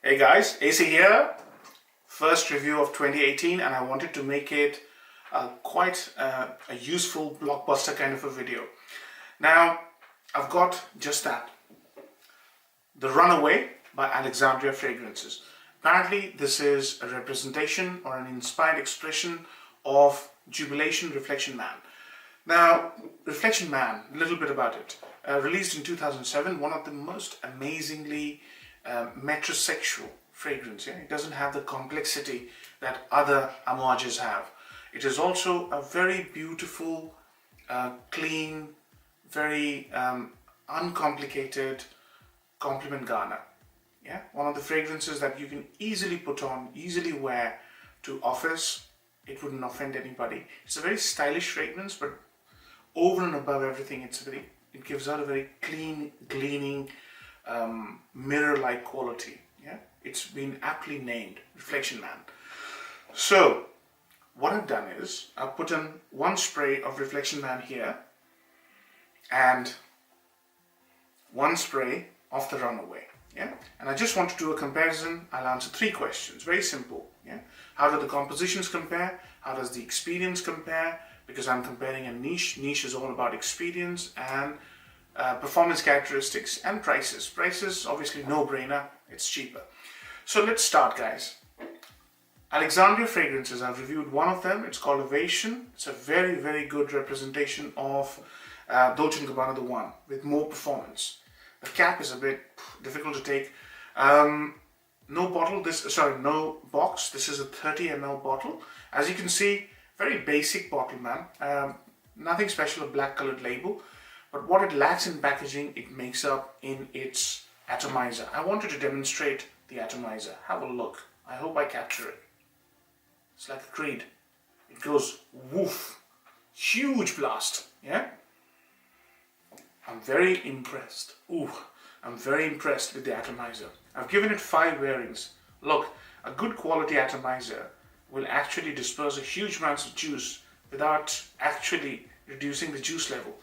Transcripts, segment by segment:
Hey guys, AC here. First review of 2018, and I wanted to make it quite a useful blockbuster kind of a video. Now, I've got just that. The Runaway by Alexandria Fragrances. Apparently, this is a representation or an inspired expression of Jubilation Reflection Man. Now, Reflection Man, a little bit about it. Released in 2007, one of the most amazingly metrosexual fragrance. Yeah? It doesn't have the complexity that other Amouages have. It is also a very beautiful, clean, very uncomplicated compliment garner. Yeah? One of the fragrances that you can easily put on, easily wear to office. It wouldn't offend anybody. It's a very stylish fragrance, but over and above everything, it gives out a very clean, gleaming, mirror-like quality. Yeah, it's been aptly named Reflection Man. So, what I've done is I've put in one spray of Reflection Man here, and one spray of the Runaway. Yeah, and I just want to do a comparison. I'll answer 3 questions. Very simple. Yeah, how do the compositions compare? How does the experience compare? Because I'm comparing a niche. Niche is all about experience and performance characteristics and prices. Prices, obviously, no-brainer. It's cheaper. So let's start, guys. Alexandria Fragrances, I've reviewed one of them. It's called Ovation. It's a very, very good representation of Dolce & Gabbana, the one, with more performance. The cap is a bit difficult to take. No box. This is a 30 ml bottle. As you can see, very basic bottle, man. Nothing special, a black colored label. But what it lacks in packaging, it makes up in its atomizer. I wanted to demonstrate the atomizer. Have a look. I hope I capture it. It's like a creed. It goes woof. Huge blast. Yeah? I'm very impressed. I'm very impressed with the atomizer. I've given it 5 wearings. Look, a good quality atomizer will actually disperse a huge amounts of juice without actually reducing the juice level.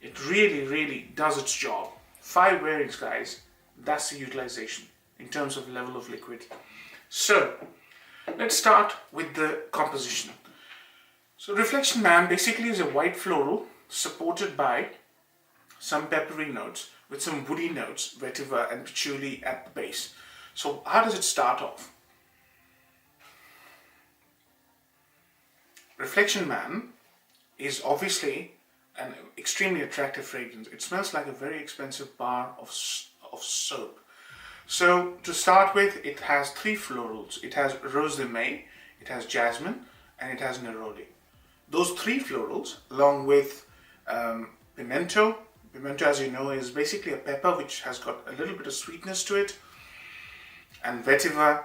It really, really does its job. 5 wearings, guys. That's the utilization in terms of level of liquid. So, let's start with the composition. So, Reflection Man basically is a white floral supported by some peppery notes with some woody notes, vetiver and patchouli at the base. So, how does it start off? Reflection Man is obviously an extremely attractive fragrance. It smells like a very expensive bar of soap. So to start with, it has 3 florals. It has Rose de May, it has Jasmine, and it has Neroli. Those 3 florals, along with pimento. Pimento, as you know, is basically a pepper which has got a little bit of sweetness to it, and vetiver,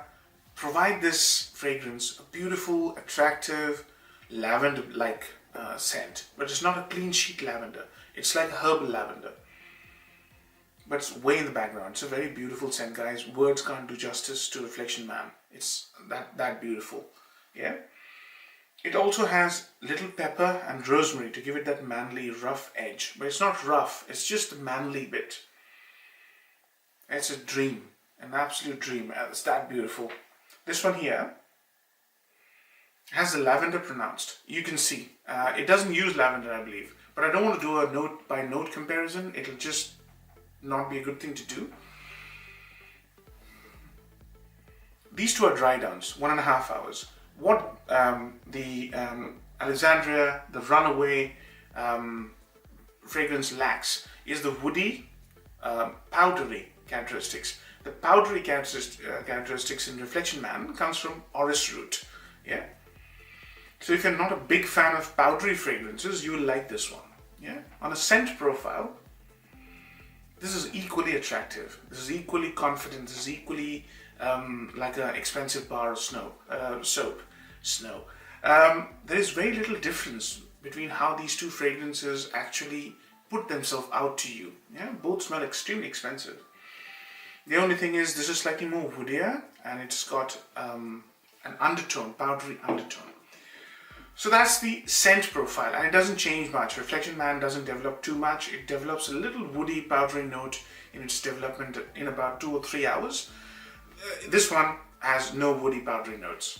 provide this fragrance a beautiful, attractive, lavender-like scent. But it's not a clean sheet lavender. It's like a herbal lavender. But it's way in the background. It's a very beautiful scent, guys. Words can't do justice to Reflection Man. It's that beautiful. Yeah. It also has little pepper and rosemary to give it that manly, rough edge. But it's not rough. It's just the manly bit. It's a dream. An absolute dream. It's that beautiful. This one here has the lavender pronounced. You can see. It doesn't use lavender, I believe. But I don't want to do a note by note comparison. It'll just not be a good thing to do. These 2 are dry downs, 1.5 hours. What the Alexandria, the Runaway fragrance lacks is the woody, powdery characteristics. The powdery characteristics in Reflection Man comes from orris root. Yeah. So if you're not a big fan of powdery fragrances, you will like this one. Yeah. On a scent profile, this is equally attractive. This is equally confident. This is equally like an expensive bar of soap. There is very little difference between how these 2 fragrances actually put themselves out to you. Yeah, both smell extremely expensive. The only thing is this is slightly more woodier, and it's got an undertone, powdery undertone. So that's the scent profile, and it doesn't change much. Reflection Man doesn't develop too much. It develops a little woody, powdery note in its development in about 2 or 3 hours. this one has no woody powdery notes.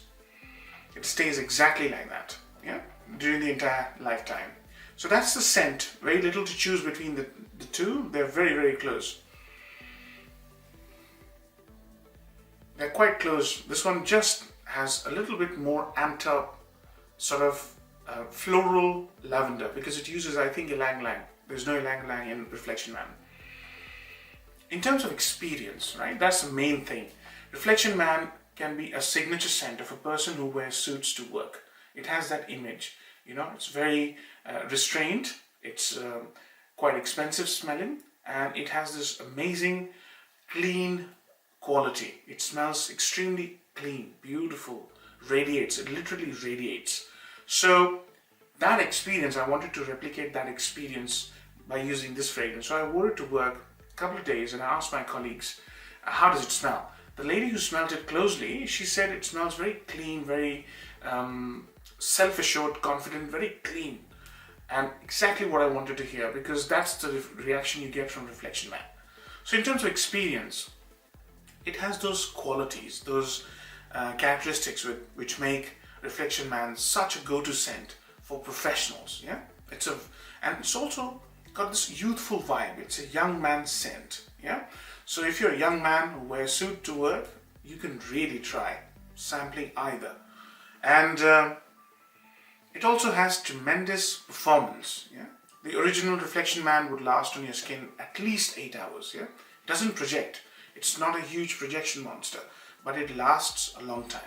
It stays exactly like that, yeah, during the entire lifetime. So that's the scent. Very little to choose between the two. They're very, very close. They're quite close. This one just has a little bit more amped up sort of floral lavender because it uses, I think, ylang ylang. There's no ylang ylang in Reflection Man. In terms of experience, right, that's the main thing. Reflection Man can be a signature scent of a person who wears suits to work. It has that image, you know, it's very restrained, it's quite expensive smelling, and it has this amazing clean quality. It smells extremely clean, beautiful, radiates, it literally radiates. So that experience, I wanted to replicate that experience by using this fragrance. So I wore it to work a couple of days and I asked my colleagues, how does it smell? The lady who smelled it closely, she said it smells very clean, very self-assured, confident, very clean. And exactly what I wanted to hear, because that's the reaction you get from Reflection Man. So in terms of experience, it has those qualities, those characteristics which make Reflection Man such a go-to scent for professionals. Yeah, and it's also got this youthful vibe. It's a young man's scent. Yeah. So if you're a young man who wears a suit to work, you can really try sampling either. And it also has tremendous performance. Yeah? The original Reflection Man would last on your skin at least 8 hours. Yeah? It doesn't project. It's not a huge projection monster, but it lasts a long time.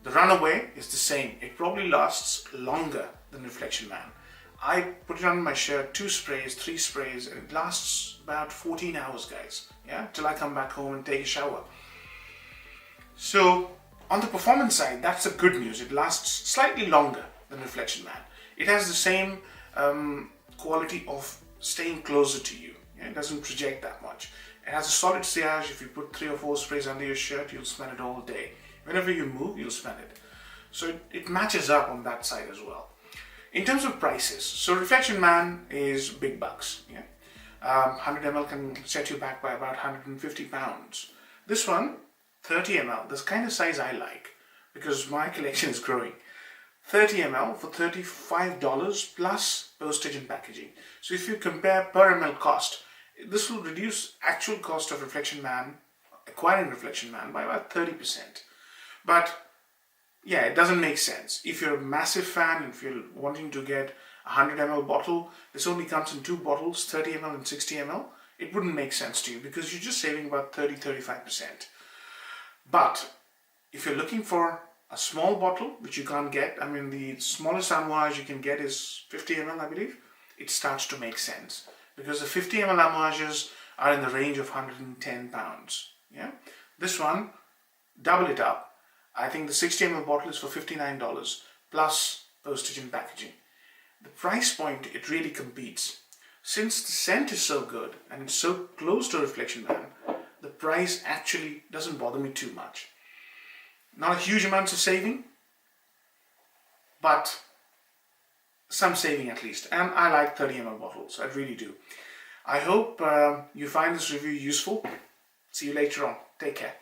The Runaway is the same. It probably lasts longer than Reflection Man. I put it on my shirt, 2 sprays, 3 sprays, and it lasts about 14 hours, guys. Yeah, till I come back home and take a shower. So on the performance side, that's the good news. It lasts slightly longer than Reflection Man. It has the same quality of staying closer to you. Yeah? It doesn't project that much. It has a solid sillage. If you put 3 or 4 sprays under your shirt, you'll smell it all day. Whenever you move, you'll smell it. So it matches up on that side as well. In terms of prices, so Reflection Man is big bucks. Yeah? 100 ml can set you back by about £150. This one, 30 ml, this kind of size I like because my collection is growing. 30 ml for $35 plus postage and packaging. So if you compare per ml cost, this will reduce actual cost of Reflection Man, acquiring Reflection Man, by about 30%. But yeah, it doesn't make sense. If you're a massive fan, if you're wanting to get a 100 ml bottle, this only comes in 2 bottles, 30 ml and 60 ml. It wouldn't make sense to you because you're just saving about 30-35%. But if you're looking for a small bottle, which you can't get, I mean the smallest Amouage you can get is 50 ml, I believe, it starts to make sense because the 50 ml Amouages are in the range of £110. Yeah, this one, double it up. I think the 60 ml bottle is for $59 plus postage and packaging. The price point, it really competes. Since the scent is so good and it's so close to Reflection Man, the price actually doesn't bother me too much. Not a huge amount of saving, but some saving at least. And I like 30 ml bottles, I really do. I hope you find this review useful. See you later on. Take care.